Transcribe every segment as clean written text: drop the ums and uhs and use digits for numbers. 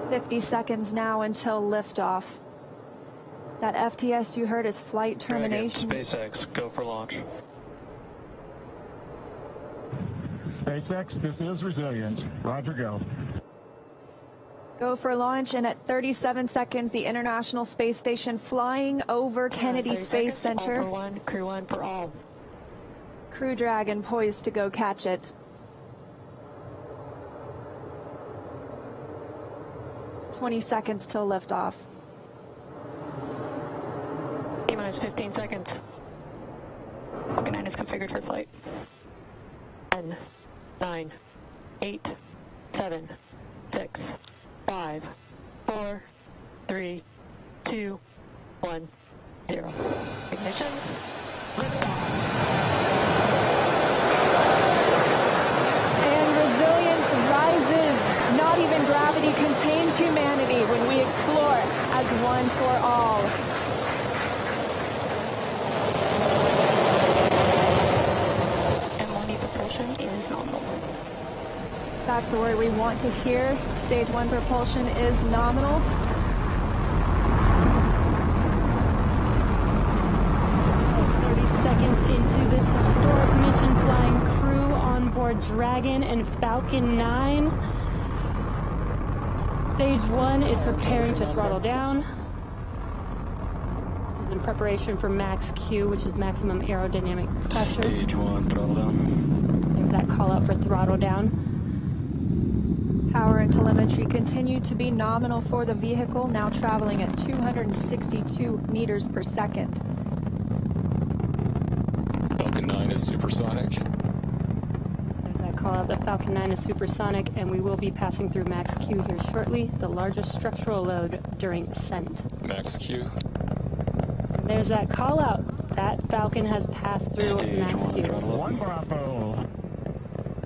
50 seconds now until liftoff. That FTS you heard is flight termination. Dragon, SpaceX, go for launch. SpaceX, this is Resilient. Roger, go. Go for launch, and at 37 seconds, the International Space Station flying over Kennedy Space Center. All for one, Crew 1 for all. Crew Dragon poised to go catch it. "20 seconds till liftoff. T-minus 15 seconds. Falcon 9 is configured for flight. 10, 9, 8, 7, 6, 5, 4, 3, 2, 1, 0. Ignition. Liftoff. And resilience rises. Not even gravity contains humanity when we explore as one for all. M1E propulsion is nominal. That's the word we want to hear. Stage 1 propulsion is nominal. As 30 seconds into this historic mission, flying crew on board Dragon and Falcon 9. Stage 1 is preparing to throttle down. This is in preparation for max Q, which is maximum aerodynamic pressure. Stage 1, throttle down. There's that call out for throttle down. Power and telemetry continue to be nominal for the vehicle, now traveling at 262 meters per second. Falcon 9 is supersonic. There's that call out. The Falcon 9 is supersonic, and we will be passing through max Q here shortly, the largest structural load during ascent. Max Q. There's that call out. That Falcon has passed through max Q. One Bravo.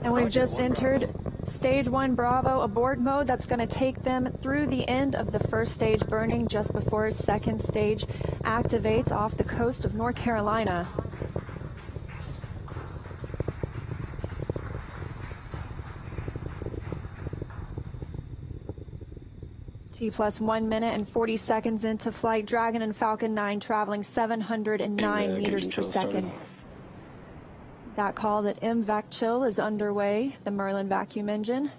And we've just entered Stage 1 Bravo abort mode. That's going to take them through the end of the first stage burning just before second stage activates off the coast of North Carolina. T plus 1 minute and 40 seconds into flight. Dragon and Falcon 9 traveling 709 meters per second. That call that MVAC chill is underway, the Merlin vacuum engine.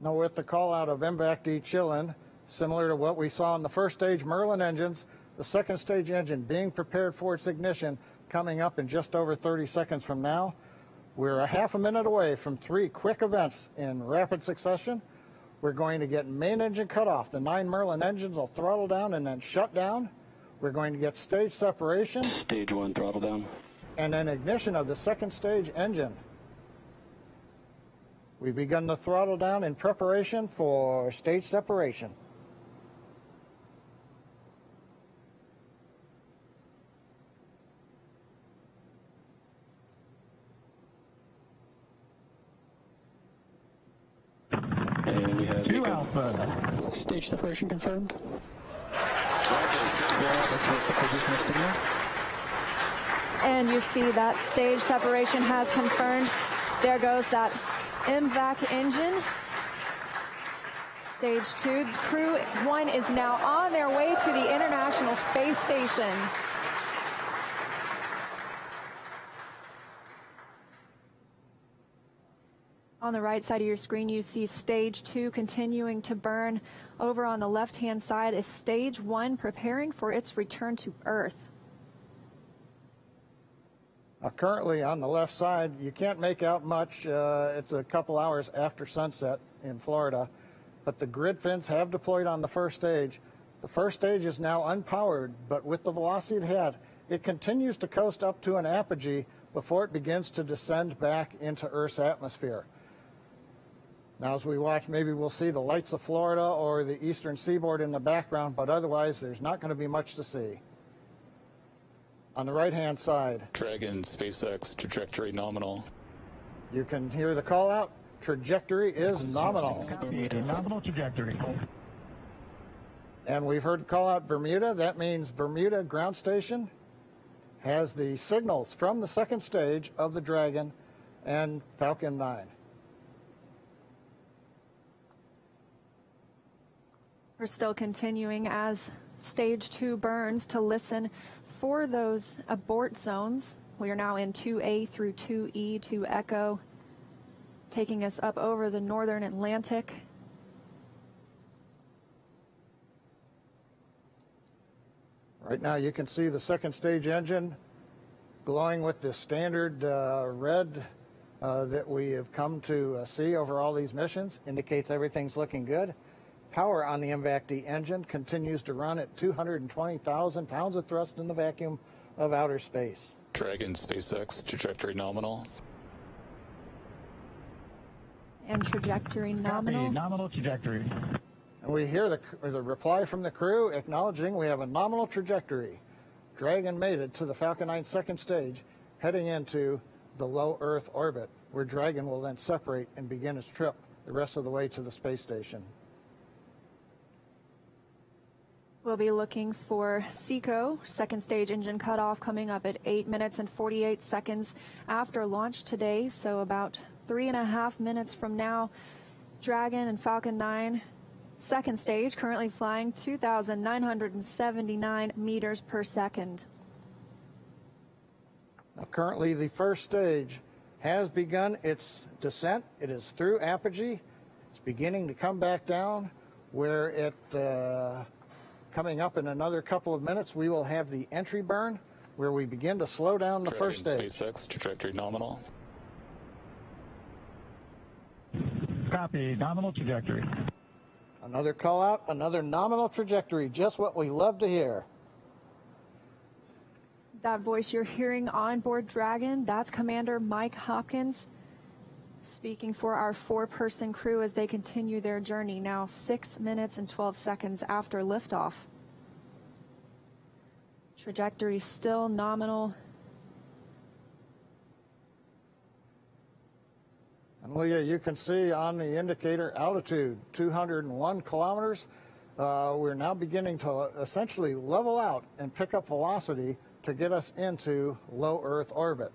Now with the call out of MVAC de-chilling, similar to what we saw in the first stage Merlin engines, the second stage engine being prepared for its ignition coming up in just over 30 seconds from now. We're a half a minute away from 3 quick events in rapid succession. We're going to get main engine cut off. The 9 Merlin engines will throttle down and then shut down. We're going to get stage separation. Stage 1, throttle down. And then ignition of the second stage engine. We've begun the throttle down in preparation for stage separation. And we have 2 Alpha. Stage separation confirmed. And you see that stage separation has confirmed. There goes that MVAC engine. Stage 2. Crew 1 is now on their way to the International Space Station. On the right side of your screen, you see Stage 2 continuing to burn. Over on the left-hand side is Stage 1 preparing for its return to Earth. Currently on the left side, you can't make out much. It's a couple hours after sunset in Florida, but the grid fins have deployed on the first stage. The first stage is now unpowered, but with the velocity it had, it continues to coast up to an apogee before it begins to descend back into Earth's atmosphere. Now, as we watch, maybe we'll see the lights of Florida or the eastern seaboard in the background, but otherwise there's not going to be much to see. On the right-hand side, Dragon, SpaceX, trajectory nominal. you can hear the call out. Trajectory is nominal. Nominal trajectory. And we've heard the call out Bermuda. That means Bermuda ground station has the signals from the second stage of the Dragon and Falcon 9. We're still continuing as stage 2 burns to listen for those abort zones. We are now in 2A through 2E, 2 Echo, taking us up over the northern Atlantic. Right now you can see the second stage engine glowing with the standard red that we have come to see over all these missions. Indicates everything's looking good. Power on the MVAC-D engine continues to run at 220,000 pounds of thrust in the vacuum of outer space. Dragon SpaceX, trajectory nominal. And trajectory nominal. Copy, nominal trajectory. And we hear the reply from the crew acknowledging we have a nominal trajectory. Dragon made it to the Falcon 9 second stage, heading into the low Earth orbit, where Dragon will then separate and begin its trip the rest of the way to the space station. We'll be looking for SECO, second stage engine cutoff, coming up at 8 minutes and 48 seconds after launch today, so about 3.5 minutes from now. Dragon and Falcon 9 second stage currently flying 2,979 meters per second. Now, currently the first stage has begun its descent. It is through apogee. It's beginning to come back down, where it coming up in another couple of minutes we will have the entry burn, where we begin to slow down the first stage. SpaceX, trajectory nominal. Copy, nominal trajectory. Another call out, another nominal trajectory, just what we love to hear. That voice you're hearing on board Dragon, that's Commander Mike Hopkins speaking for our 4-person crew as they continue their journey, now 6 minutes and 12 seconds after liftoff. Trajectory still nominal. And Leah, you can see on the indicator altitude, 201 kilometers. We're now beginning to essentially level out and pick up velocity to get us into low Earth orbit.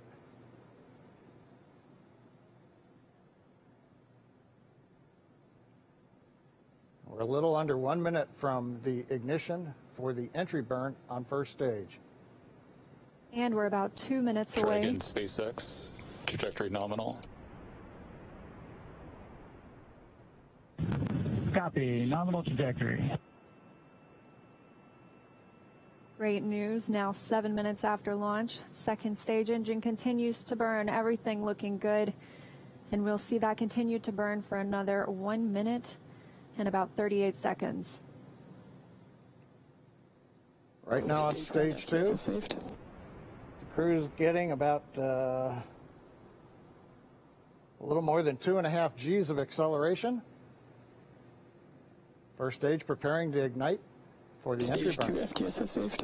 We're a little under 1 minute from the ignition for the entry burn on first stage. And we're about 2 minutes away. Dragon SpaceX, trajectory nominal. Copy, nominal trajectory. Great news, now 7 minutes after launch. Second stage engine continues to burn, everything looking good. And we'll see that continue to burn for another 1 minute and about 38 seconds. Right now on stage 2, the crew's getting about a little more than 2.5 G's of acceleration. First stage preparing to ignite for the entry burn. Stage 2 FTS is saved.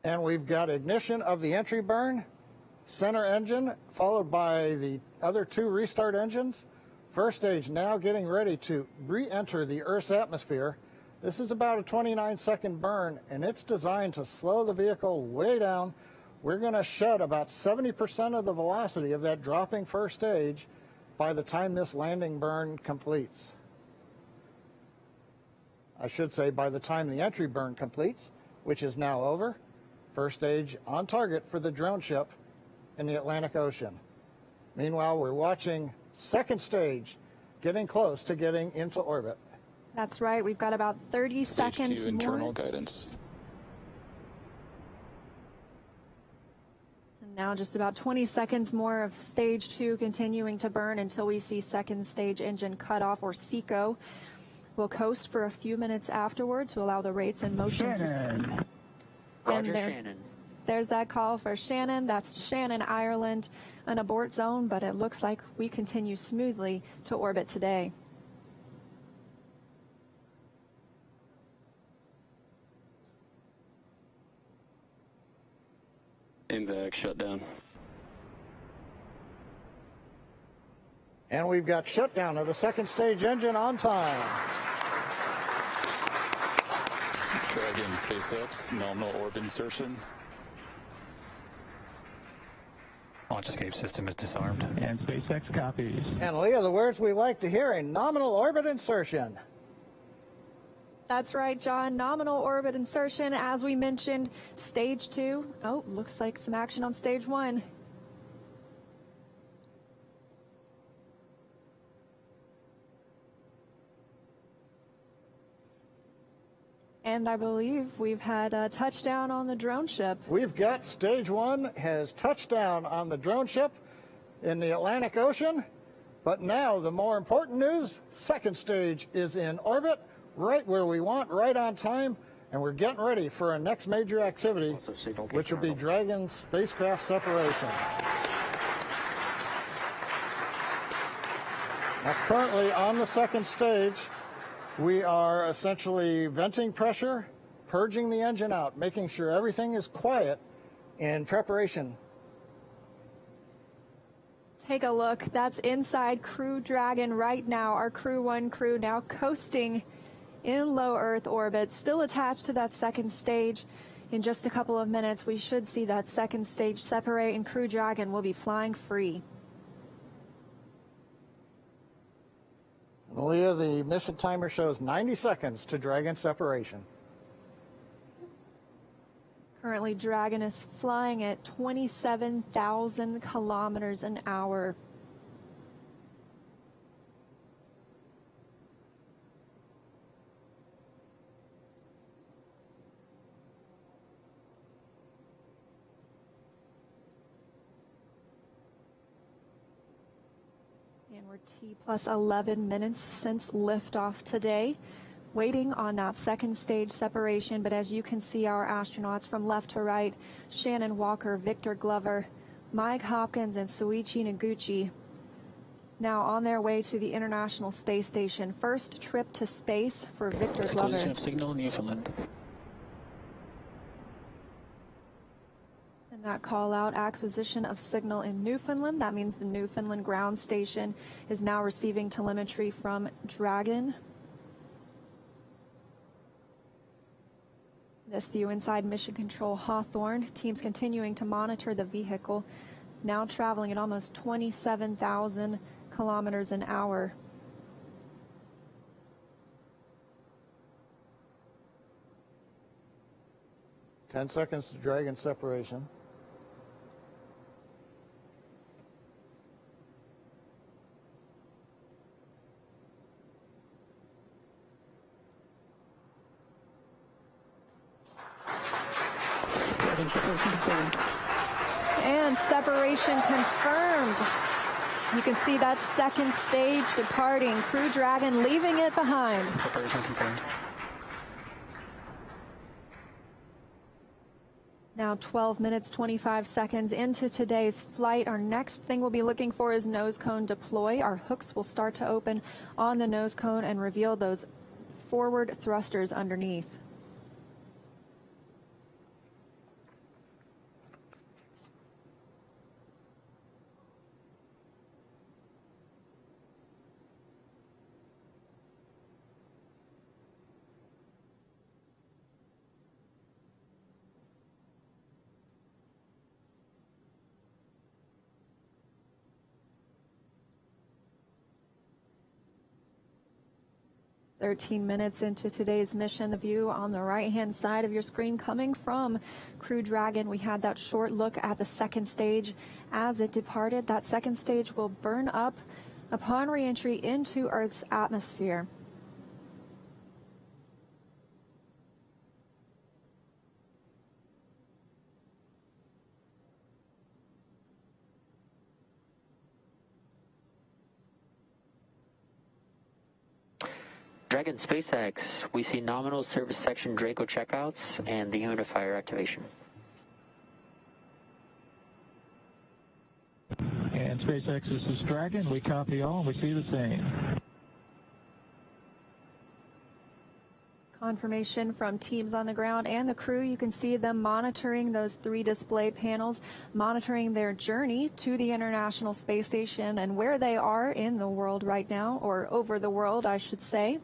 And we've got ignition of the entry burn, center engine, followed by the other 2 restart engines. First stage now getting ready to re-enter the Earth's atmosphere. This is about a 29-second burn, and it's designed to slow the vehicle way down. We're going to shed about 70% of the velocity of that dropping first stage by the time this landing burn completes. I should say by the time the entry burn completes, which is now over. First stage on target for the drone ship in the Atlantic Ocean. Meanwhile, we're watching second stage getting close to getting into orbit. That's right, we've got about 30 Stage seconds 2 internal more. guidance. And now just about 20 seconds more of stage 2 continuing to burn until we see second stage engine cutoff, or SECO. We'll coast for a few minutes afterward to allow the rates and motion Shannon. Roger, Shannon. There's that call for Shannon. That's Shannon, Ireland, an abort zone, but it looks like we continue smoothly to orbit today. MVAC shutdown. And we've got shutdown of the second stage engine on time. Dragon SpaceX, nominal orb insertion. Launch escape system is disarmed. And SpaceX copies. And Leah, the words we like to hear in nominal orbit insertion. That's right, John. Nominal orbit insertion, as we mentioned, stage 2. Oh, looks like some action on stage 1. And I believe we've had a touchdown on the drone ship. We've got stage 1 has touched down on the drone ship in the Atlantic Ocean. But now the more important news, second stage is in orbit, right where we want, right on time, and we're getting ready for our next major activity, which will be Dragon spacecraft separation. Now, currently on the second stage, we are essentially venting pressure, purging the engine out, making sure everything is quiet in preparation. Take a look. That's inside Crew Dragon right now. Our Crew 1 crew now coasting in low Earth orbit, still attached to that second stage. In just a couple of minutes, we should see that second stage separate, and Crew Dragon will be flying free. Leah, the mission timer shows 90 seconds to Dragon separation. Currently, Dragon is flying at 27,000 kilometers an hour. And we're T plus 11 minutes since liftoff today, waiting on that second stage separation. But as you can see, our astronauts from left to right, Shannon Walker, Victor Glover, Mike Hopkins, and Soichi Noguchi, now on their way to the International Space Station. First trip to space for Victor Glover. Acquisition of signal, Newfoundland. And that call out, acquisition of signal in Newfoundland. That means the Newfoundland ground station is now receiving telemetry from Dragon. This view inside Mission Control Hawthorne. Teams continuing to monitor the vehicle, now traveling at almost 27,000 kilometers an hour. Ten seconds to Dragon separation. Dragon separation confirmed. And separation confirmed. You can see that second stage departing. Crew Dragon leaving it behind. Separation confirmed. Now 12 minutes, 25 seconds into today's flight. Our next thing we'll be looking for is nose cone deploy. Our hooks will start to open on the nose cone and reveal those forward thrusters underneath. "13 minutes into today's mission, the view on the right-hand side of your screen coming from Crew Dragon. We had that short look at the second stage as it departed. That second stage will burn up upon re-entry into Earth's atmosphere. Dragon SpaceX, we see nominal service section Draco checkouts and the unifier activation. And SpaceX, this is Dragon. We copy all, and we see the same. Confirmation from teams on the ground and the crew. You can see them monitoring those 3 display panels, monitoring their journey to the International Space Station and where they are in the world right now, or over the world, I should say.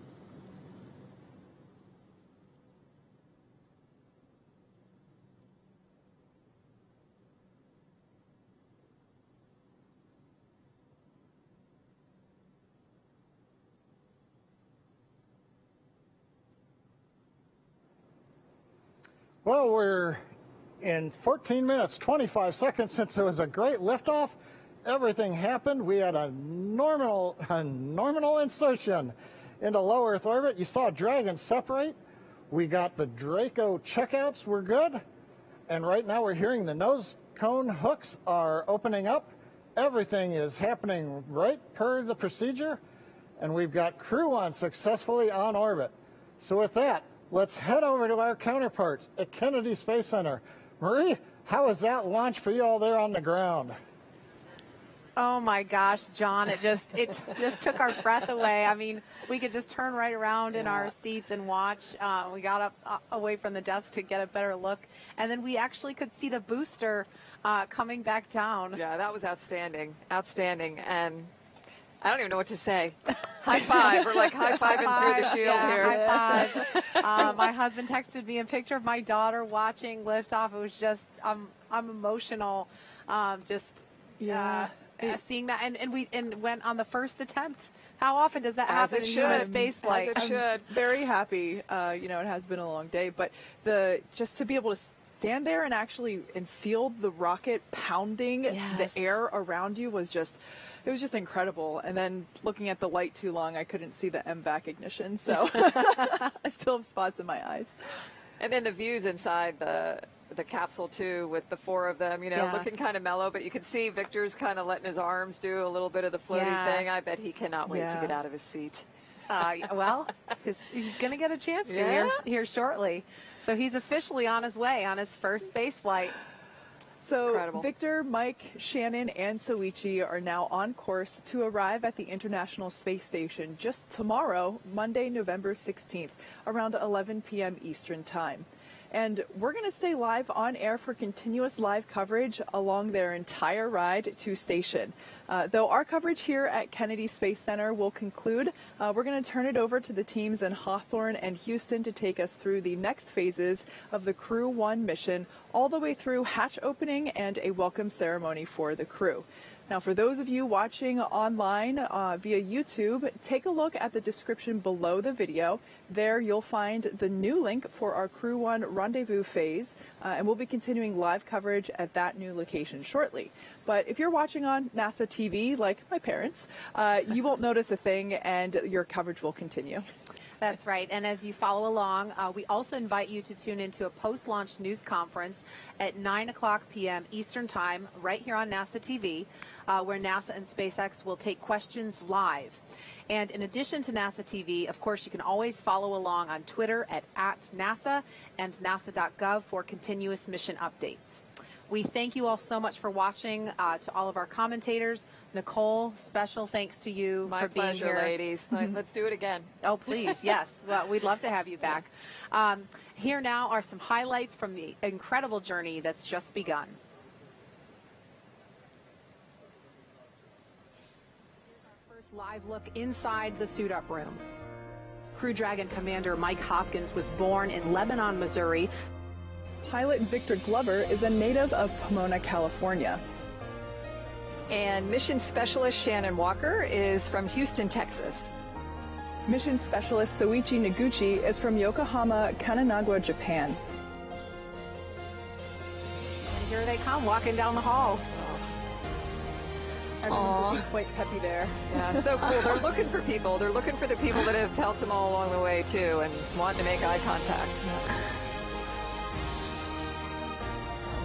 Well, we're in 14 minutes, 25 seconds since it was a great liftoff. Everything happened. We had a nominal insertion into low Earth orbit. You saw Dragon separate. We got the Draco checkouts were good. And right now we're hearing the nose cone hooks are opening up. Everything is happening right per the procedure. And we've got Crew 1 successfully on orbit. So with that, let's head over to our counterparts at Kennedy Space Center. Marie, how was that launch for you all there on the ground? Oh my gosh, John, it just took our breath away. I mean, we could just turn right around in our seats and watch. We got up away from the desk to get a better look, and then we actually could see the booster coming back down. Yeah, that was outstanding. Outstanding. And I don't even know what to say. High five. We're like high-fiving through the shield here. High five. My husband texted me a picture of my daughter watching liftoff. It was just, I'm emotional. Seeing that, and we went on the first attempt. How often does that happen in human space flight? As it should. Very happy. It has been a long day, but just to be able to stand there and actually feel the rocket pounding the air around you was just incredible. And then looking at the light too long, I couldn't see the MVAC ignition, so I still have spots in my eyes. And then the views inside the capsule too, with the four of them, looking kind of mellow, but you can see Victor's kind of letting his arms do a little bit of the floaty thing. I bet he cannot wait to get out of his seat. Well, he's going to get a chance to here shortly. So he's officially on his way on his first space flight. So Incredible. Victor, Mike, Shannon, and Soichi are now on course to arrive at the International Space Station just tomorrow, Monday, November 16th, around 11 p.m. Eastern Time. And we're going to stay live on air for continuous live coverage along their entire ride to station. Though our coverage here at Kennedy Space Center will conclude, we're going to turn it over to the teams in Hawthorne and Houston to take us through the next phases of the Crew 1 mission, all the way through hatch opening and a welcome ceremony for the crew. Now, for those of you watching online via YouTube, take a look at the description below the video. There you'll find the new link for our Crew 1 rendezvous phase, and we'll be continuing live coverage at that new location shortly. But if you're watching on NASA TV, like my parents, you won't notice a thing, and your coverage will continue. That's right. And as you follow along, we also invite you to tune into a post-launch news conference at 9 o'clock p.m. Eastern Time, right here on NASA TV, where NASA and SpaceX will take questions live. And in addition to NASA TV, of course, you can always follow along on Twitter at @NASA and nasa.gov for continuous mission updates. We thank you all so much for watching. To all of our commentators, Nicole, special thanks to you My for being pleasure, here. ladies. Let's do it again. Oh, please, yes. Well, we'd love to have you back. Here now are some highlights from the incredible journey that's just begun. Our first live look inside the suit-up room. Crew Dragon Commander Mike Hopkins was born in Lebanon, Missouri. Pilot Victor Glover is a native of Pomona, California. And mission specialist Shannon Walker is from Houston, Texas. Mission specialist Soichi Noguchi is from Yokohama, Kanagawa, Japan. And here they come, walking down the hall. Everyone's looking quite peppy there. Yeah, so cool. They're looking for people. They're looking for the people that have helped them all along the way, too, and wanting to make eye contact.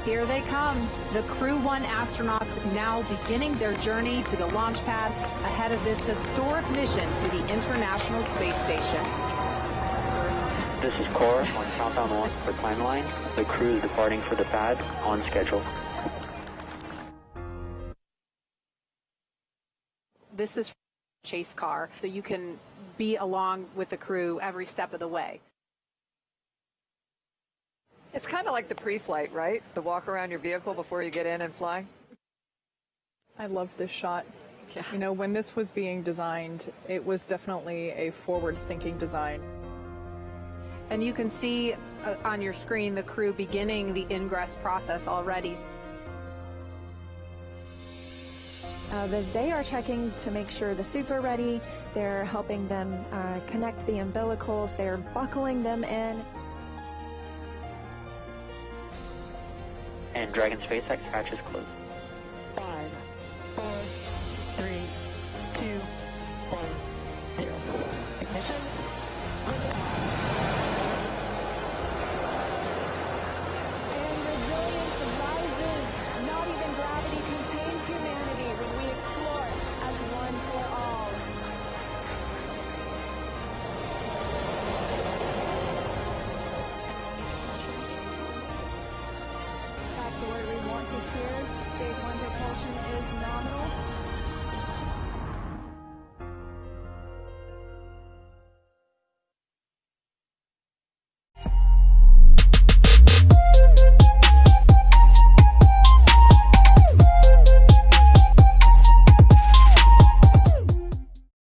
Here they come, the Crew 1 astronauts now beginning their journey to the launch pad ahead of this historic mission to the International Space Station. This is Cora on Countdown 1 for timeline. The crew is departing for the pad on schedule. This is a chase car, so you can be along with the crew every step of the way. It's kind of like the pre-flight, right? The walk around your vehicle before you get in and fly. I love this shot. Yeah. You know, when this was being designed, it was definitely a forward-thinking design. And you can see on your screen the crew beginning the ingress process already. They are checking to make sure the suits are ready. They're helping them connect the umbilicals. They're buckling them in. And Dragon SpaceX hatch is closed. 5, 4,